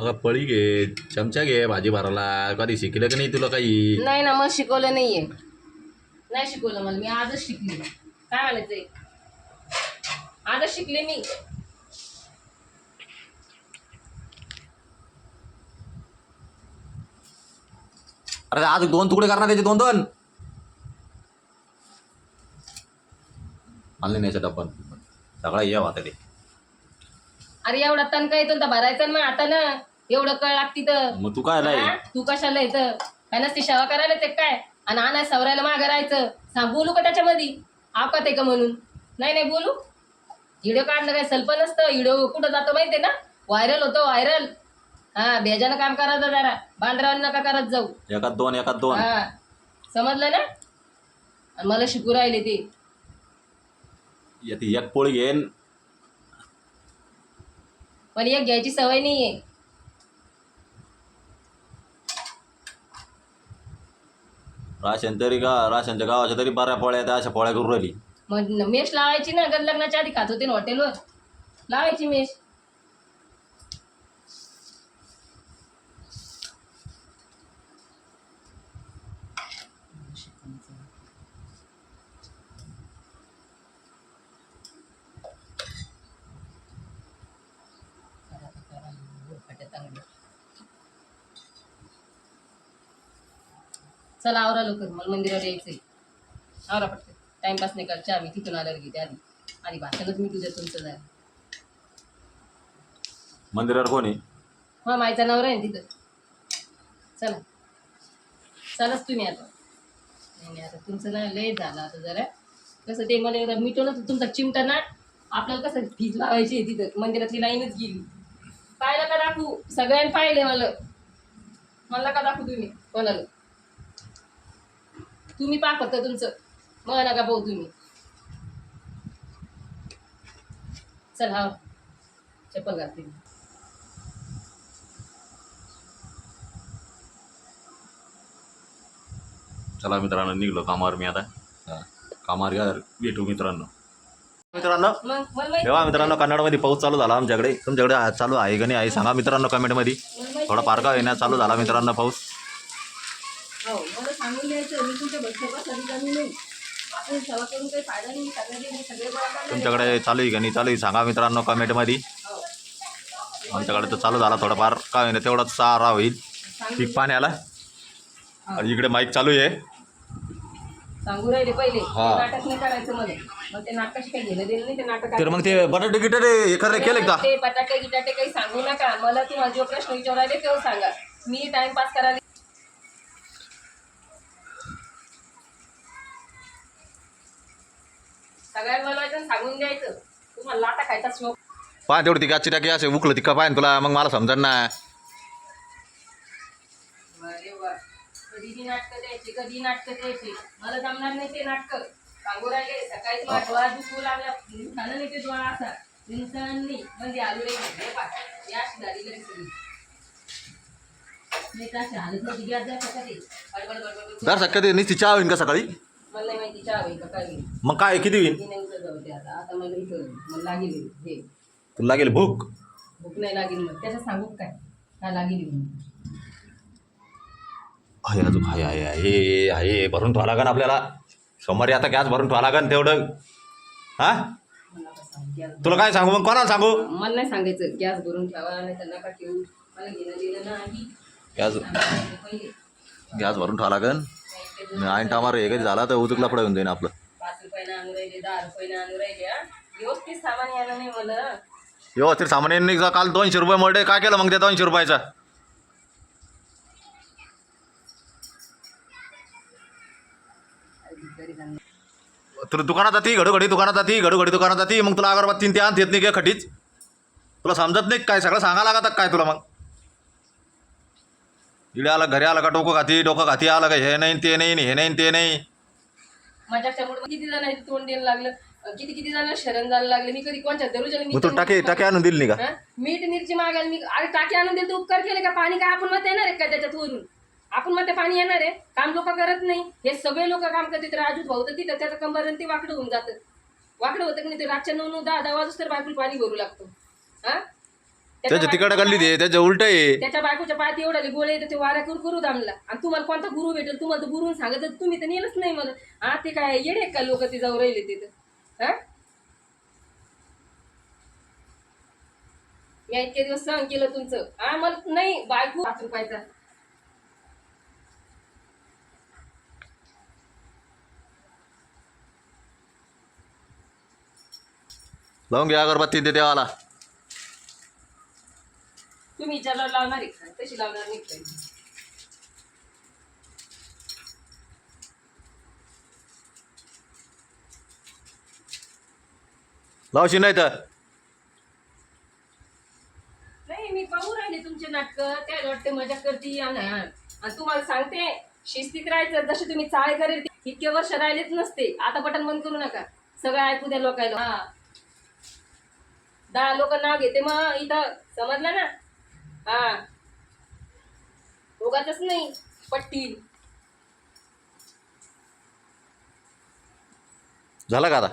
अगं पळी घे, चमचा घे भाजी भरायला. कधी शिकलं की नाही तुला काही? नाही ना, मग शिकवलं नाहीये. नाही शिकवलं मला, मी आजच शिकली. काय म्हणायचंय, आजच शिकले मी. अरे आज 2 तुकडे करणार त्याचे 2-2. आणले नाही डब्बा सगळा ये आता ते. अरे एवढा तणका येतो तर भरायचं ना, मग आता ना एवढं कळ लागती तर. मग तू काय हा? तू कशाला येतं काय नसती सेवा करायला ते काय, आणि आणाय सवरायला मागं राहायचं. सांग बोलू का त्याच्यामध्ये, आवकात आहे का म्हणून? नाही नाही बोलू. व्हिडिओ काढणं काय सल्प नसतं. व्हिडिओ कुठं जातो माहितीये ना, व्हायरल होतो व्हायरल. हा, बेजानं काम करायचं जरा, बांधरावर नका करत जाऊ. एकात दोन. हा, समजलं ना. आणि मला शिकू राहिले ते. ती एक पोळी घेन. पण एक घ्यायची सवय नाहीये. राशनच्या गावाच्या तरी बऱ्या पोळ्या त्या अशा पोळ्या करून राहिली. मग मेश लावायची ना, लग्नाच्या आधी खात होते ना हॉटेलवर, लावायची मेश. चला आवरा लवकर, मला मंदिरावर यायचंय. आवरा पटकन, टाइमपास नाही करच्या. आम्ही तिथून आल्यावर घेते आधी भाषणच मी तुझ्या तुमचं जाय. मंदिरावर कोण आहे? हा, मायचा नवरा आहे ना तिथं. चला चलाच तुम्ही आता. नाही आता तुमचं ना लय झालं आता जरा. कसं ते मला एकदा मिटवलं तर तुमचा चिमटा ना, आपल्याला कसं फीज लावायची आहे तिथं. मंदिरातली लाईनच गेली. पाहिलं का दाखवू, सगळ्यांनी पाहिले. मला का दाखवू तुम्ही कोणाला? तुम्ही पा फक्त तुमचं, मग नका पाहू तुम्ही. चल हा, चप्पल घालते. चला मित्रांनो, निघलो कामावर मी आता. कामावर भेटू मित्रांनो. मग मला माहिती. तेव्हा मित्रांनो, कन्नडमध्ये पाऊस चालू झाला आमच्याकडे. तुमच्याकडे चालू आहे का नाही आहे सांगा मित्रांनो कमेंटमध्ये. थोडा पारका येण्यास चालू झाला मित्रांनो पाऊस. हो, मला सांगून द्यायचं, मी तुमच्या भक्तासाठी कमी नाही. आपण सेवा करून काही फायदा नाही. सगळे गोळा करणार. तुमच्याकडे चालू आहे का नाही चालू आहे सांगा मित्रांनो कमेंटमध्ये. हो. आमच्याकडे तर चालू झाला थोडाफार, काय होईना तेवढाच सारा होईल पीक पाण्याला. आणि इकडे माईक चालू आहे. सांगू राहिले पहिले, हा. नाटक नाही करायचं मला. मग ते नाटकाशी काही घेणं देणं नाही. ते नाटक तर मग ते बटाटे गिटाटे हे केले का? ते बटाटे गिटाटे काही सांगू नका मला. तुम्हाला जो प्रश्न विचारायला तेव्हा सांगा. मी टाइमपास करायला सगळ्यात बोलवायचं, सांगून द्यायचं. तुम्हाला लाटा खायचा शोक. पहा तेवढी ती गाची टाकी असे उकलं तिका पाहिजे तुला, मग मला समजा ना. अरे वा, कधी नाटकं द्यायची, कधी नाटकं द्यायची. मला जमणार नाही ते नाटकं. सांगू राहिले सकाळी मला डोळा दुखू लागला. झालं नाही ते डोळा असा इंसांनी म्हणजे आलू रे या गाडी सगळी नाही ताशी हालत नव्हती. गॅस जायचं का ते बडबड दर सकाळी नुसती चहा होईन का सकाळी? मला नाही माहिती चहा होईल का काय होईल. मग काय किती होईन? मी नाही जाऊ दे आता. आता मला इथं मला लागेल हे. तुला लागेल भूक? भूक नाही लागेल. मग त्याचं सांगू काय काय लागेल म्हणून. आहे अजून आहे भरून ठेवा लागन आपल्याला. सोमवारी आता गॅस भरून ठेवा लागन तेवढं. हा, मला आता सांग गॅस. तुला काय सांगू मग, कोणाला सांगू? मला नाही सांगायचं गॅस भरून ठेवा नाही तर नका ठेवू. मला घेणं दिलं नाही. पहिले गॅस भरून ठेवा लागन. आईन टामार हे कधी झाला तर उचकला पुढे येऊन जाईन आपलं. 5 रुपयानं आणू राहिले, 10 रुपयानं आणू राहिले. व्यवस्थित सामान यायला नाही मला. व्यवस्थित सामान्य काल 200 रुपये मोठे. काय केलं मग त्या 200 रुपयाचा? तुला दुकानात जाती घडोघडी दुकानात जाती मग तुला अगरबत्ती ते आणत येत नाही का खटीच? तुला समजत नाही काय? सगळं सांगा लागत काय तुला? मग इकडे आला घरी आला का डोकं खाती आलं का हे नाही ते नाही हे नाही ते नाही. माझ्या मूड किती जणांनी तोंड द्यायला लागलं, किती जण शरण जायला लागले. मी कधी कोणच्या दरुजाला मग तू टाके आणून दिली नाही का? मीठ मिरची मागायला मी अरे टाकी आणून दिली तर उपकार केले का? पाणी काय आपण मत येणार आहे का त्याच्यात वरून? आपण मग ते पाणी येणार आहे? काम लोक करत नाही. हे सगळे लोक काम करतात. राजूत भाऊ तर तिथं त्याचं कंबर ते वाकडं होऊन जातं. वाकडं होतं की नाही ते रातच्या 9-9, 10-10 वाजता तर बायकुल पाणी भरू लागतो. हा, त्याच्या तिकडे गल्ली दे, त्याच्या उलट आहे. त्याच्या बायकोच्या पायात एवढे गोळे तर ते वाऱ्या करू दामला. आणि तुम्हाला कोणता गुरु भेटेल? तुम्हाला तर गुरुन सांगत तुम्ही तर नेलंच नाही मला. हा ते काय येडे का लोक ते जाऊ राहिले तिथं? हा मी इतके दिवस सहन केलं तुमचं. हा मला नाही बायको 5 रुपयाचा. लावून घ्या अगरबत्ती ते देवाला. तुम्ही विचारल्यावर लावणार आहे का? तशी लावणार नाही का? लावशी नाही तर नाही मी पाहू राहिले तुमचे नाटक. त्याला वाटते मजा करते आणि तुम्हाला सांगते शिस्तीत राहायचं. जसे तुम्ही चाळे करेल इतके वर्ष राहिलेच नसते. आता बटन बंद करू नका. सगळं ऐकू द्या लोकांना. हा 10 लोक नाव घेते मग इथं, समजलं ना? हा उगाचच नाही पट्टी. झालं का आता?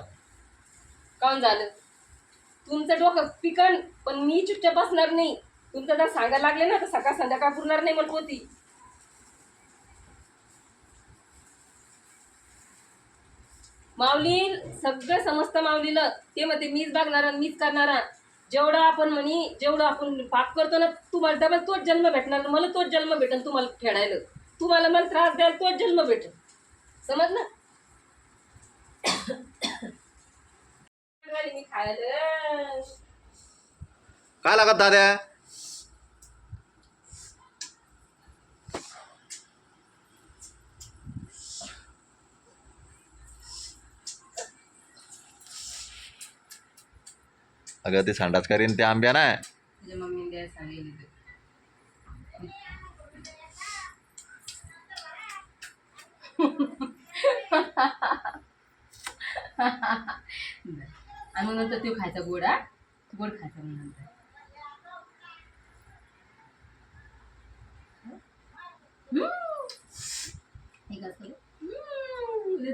काऊन झालं? तुमचं डोकं पिकन पण मी चुपचाप बसणार नाही. तुमचं जर सांगायला लागले ना तर सकाळ संध्याकाळ पुरणार नाही मला होती. माऊली सगळं समजतं माऊलीला. ते म्हणते मीच बघणार मीच करणार. जेवढं आपण पाप करतो ना तुम्हाला डबल तोच जन्म भेटणार. मला तोच जन्म भेटेल तुम्हाला खेळायला. तुम्हाला मला त्रास द्यायला तोच जन्म भेटेल. समजलं? मी खायला काय लागत दाद्या? अगं ते संडास करीन ते आंब्या ना. तुझ्या मम्मीने द्यायला सांगितलं. आणि मग नंतर तो खायचा गोड. हा गोड खायचा मग नंतर.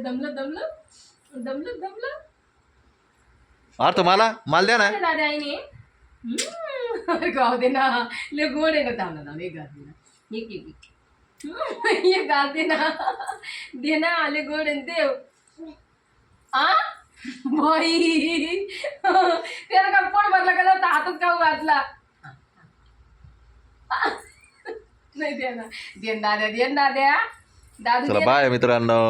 दमलं अरे तुम्हाला माल द्या ना. दादा आईने गाव दे ना. ले गोड आहे ना. थांबला ना एक गाव दे ना. एक गाव दे ना. दे ना आले गोड आहे देव. आ बाई त्याला का पोट भरला का जाता हातात का घातला. नाही दे ना. देन दाद्या दादू चला बाय मित्रांनो.